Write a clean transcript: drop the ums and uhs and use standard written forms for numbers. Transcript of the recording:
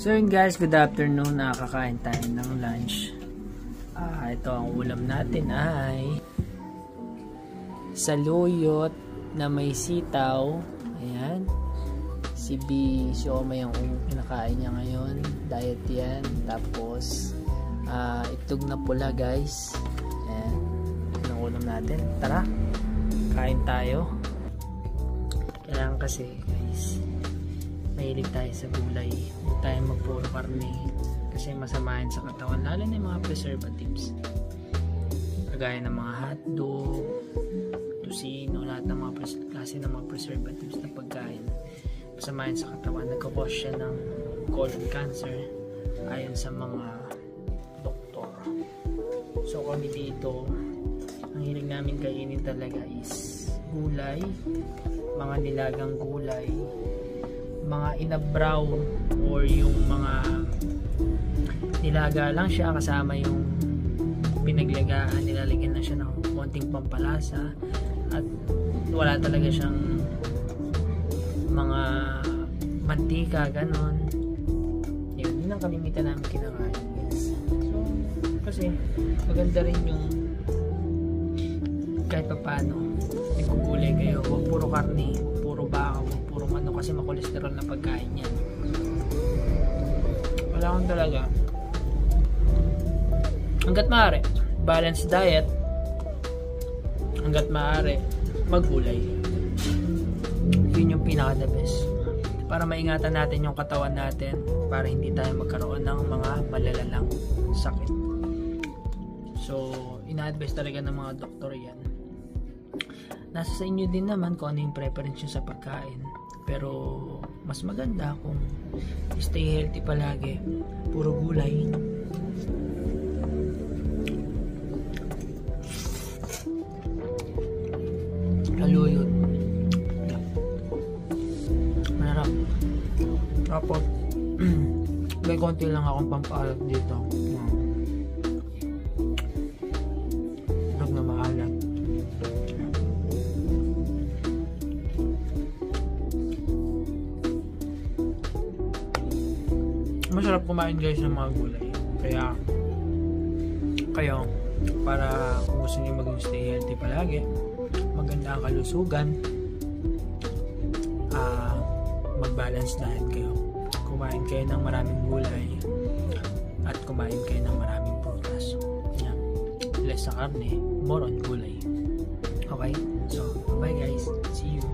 So yun guys, good afternoon. Nakakain tayo ng lunch. Ito ang ulam natin ay saluyot na may sitaw. Ayan. Si B, siomay ang kinakain niya ngayon. Diet yan. Tapos itlog na pula guys. Ayan. Ito ang ulam natin. Tara, kain tayo. Kailangan kasi guys, mahilig tayo sa gulay. Huwag tayo magpuro karne kasi masama yan sa katawan, lalo na yung mga preservatives kagaya ng mga hotdog, tusino, lahat ng mga klase ng mga preservatives na pagkain masama yan sa katawan. Nagkakos siya ng colon cancer ayon sa mga doktor. So kami dito, ang hilig namin kainin talaga is gulay, mga nilagang gulay, mga inabraw or yung mga nilaga lang siya kasama yung pinaglagaan, nilalagyan lang siya ng konting pampalasa at wala talaga siyang mga mantika, ganon. Yun ang kalimitan namin kinakain guys. So kasi maganda rin yung kahit pa paano nagugulay kayo, huwag puro karne, puro baka, huwag puro manok kasi makolesterol na pagkain yan. Wala akong talaga hanggat maaari balanced diet, hanggat maaari maggulay. Yun yung pinaka the best para maingatan natin yung katawan natin, para hindi tayo magkaroon ng mga malalalang sakit. So ina-advise talaga ng mga doktor yan. Nasa sa inyo din naman kung ano yung preference nyo sa pagkain, pero mas maganda kung stay healthy palagi, puro gulay. Saluyot marap. Tapos may konti lang akong pampaalat dito, huwag na maalat. Masarap kumain guys ng mga gulay, kaya kayo, para kung gusto niyo maging stay healthy palagi, maganda ang kalusugan, mag-balance diet kayo, kumain kayo ng maraming gulay at kumain kayo ng maraming prutas. Yeah. Less sa karne, more on gulay. Okay, so bye guys, see you.